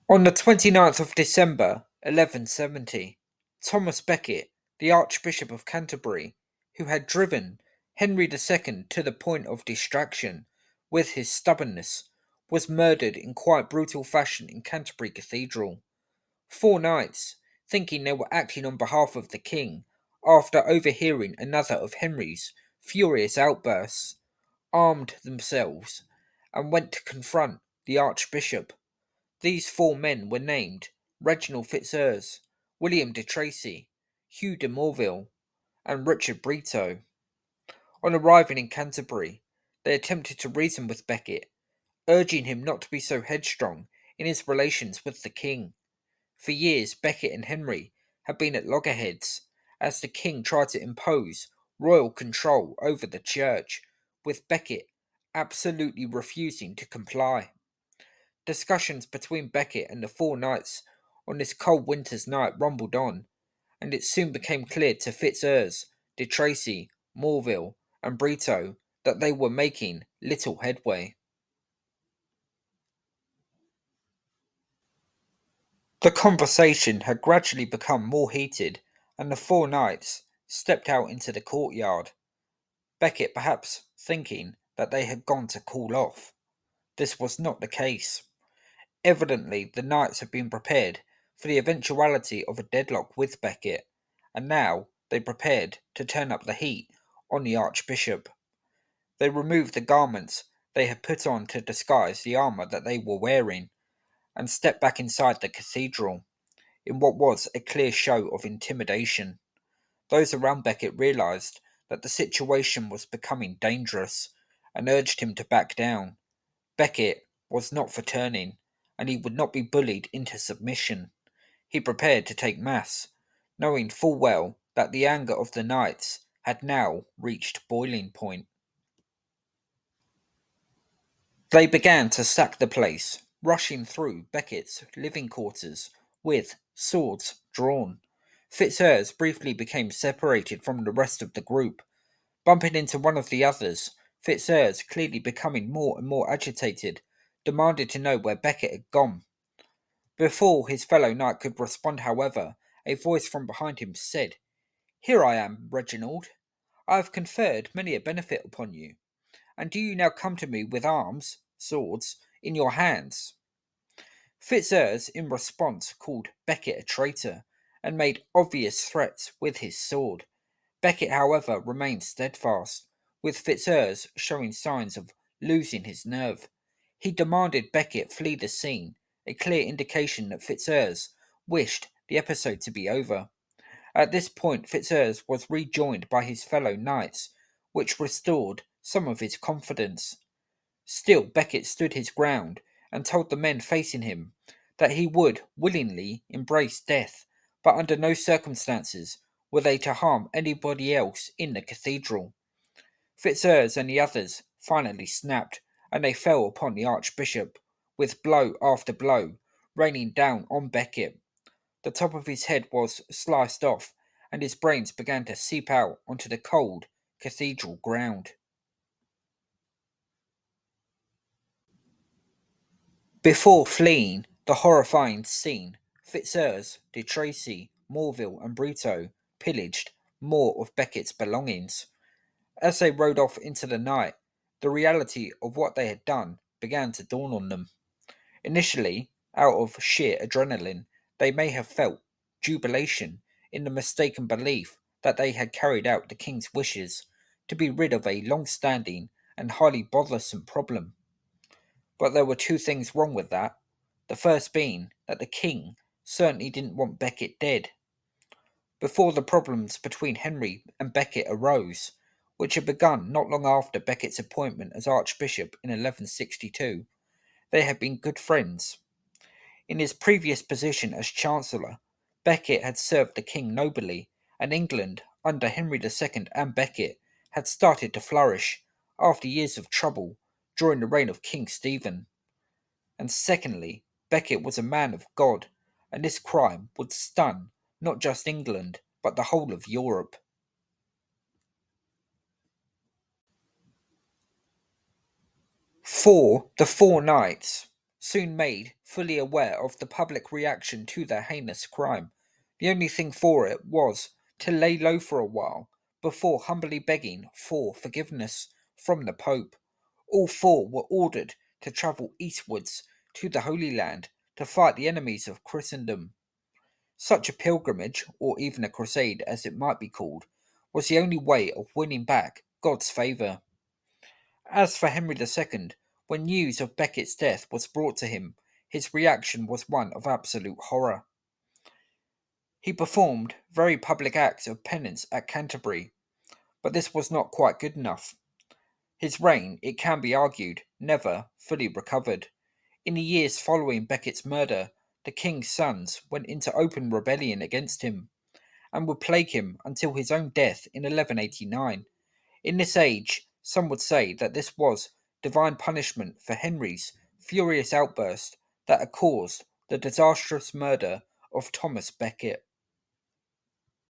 On the 29th of December 1170, Thomas Becket, the Archbishop of Canterbury, who had driven Henry II to the point of distraction with his stubbornness, was murdered in quite brutal fashion in Canterbury Cathedral. Four knights, thinking they were acting on behalf of the king, after overhearing another of Henry's furious outbursts, armed themselves and went to confront the Archbishop. These four men were named Reginald Fitzurse, William de Tracy, Hugh de Morville, and Richard Brito. On arriving in Canterbury, they attempted to reason with Becket, urging him not to be so headstrong in his relations with the king. For years, Becket and Henry had been at loggerheads as the king tried to impose royal control over the church, with Becket absolutely refusing to comply. Discussions between Becket and the four knights on this cold winter's night rumbled on, and it soon became clear to Fitzurse, de Tracy, Morville, and Brito that they were making little headway. The conversation had gradually become more heated, and the four knights stepped out into the courtyard, Becket perhaps thinking that they had gone to cool off. This was not the case. Evidently, the knights had been prepared for the eventuality of a deadlock with Becket, and now they prepared to turn up the heat on the Archbishop. They removed the garments they had put on to disguise the armour that they were wearing, and stepped back inside the cathedral, in what was a clear show of intimidation. Those around Becket realised that the situation was becoming dangerous, and urged him to back down. Becket was not for turning, and he would not be bullied into submission. He prepared to take mass, knowing full well that the anger of the knights had now reached boiling point. They began to sack the place, rushing through Becket's living quarters with swords drawn. Fitzurse briefly became separated from the rest of the group, bumping into one of the others. Fitzurse, clearly becoming more and more agitated, demanded to know where Becket had gone. Before his fellow knight could respond, however, a voice from behind him said, "Here I am, Reginald. I have conferred many a benefit upon you, and do you now come to me with arms, swords, in your hands?" Fitzurse, in response, called Becket a traitor, and made obvious threats with his sword. Becket, however, remained steadfast, with Fitzurse showing signs of losing his nerve. He demanded Becket flee the scene, a clear indication that Fitzurse wished the episode to be over. At this point, Fitzurse was rejoined by his fellow knights, which restored some of his confidence. Still, Becket stood his ground and told the men facing him that he would willingly embrace death, but under no circumstances were they to harm anybody else in the cathedral. Fitzurse and the others finally snapped, and they fell upon the Archbishop, with blow after blow raining down on Becket. The top of his head was sliced off, and his brains began to seep out onto the cold cathedral ground. Before fleeing the horrifying scene, Fitzurse, de Tracy, Morville, and Brito pillaged more of Becket's belongings. As they rode off into the night, the reality of what they had done began to dawn on them. Initially, out of sheer adrenaline, they may have felt jubilation in the mistaken belief that they had carried out the king's wishes to be rid of a long standing and highly bothersome problem. But there were two things wrong with that. The first being that the king certainly didn't want Becket dead. Before the problems between Henry and Becket arose, which had begun not long after Becket's appointment as Archbishop in 1162, they had been good friends. In his previous position as Chancellor, Becket had served the king nobly, and England, under Henry II and Becket, had started to flourish after years of trouble during the reign of King Stephen. And secondly, Becket was a man of God, and this crime would stun not just England, but the whole of Europe. The four knights soon made fully aware of the public reaction to their heinous crime. The only thing for it was to lay low for a while before humbly begging for forgiveness from the Pope. All four were ordered to travel eastwards to the Holy Land to fight the enemies of Christendom. Such a pilgrimage, or even a crusade as it might be called, was the only way of winning back God's favour. As for Henry II, when news of Becket's death was brought to him, his reaction was one of absolute horror. He performed very public acts of penance at Canterbury, but this was not quite good enough. His reign, it can be argued, never fully recovered. In the years following Becket's murder, the king's sons went into open rebellion against him, and would plague him until his own death in 1189. In this age, some would say that this was divine punishment for Henry's furious outburst that had caused the disastrous murder of Thomas Becket.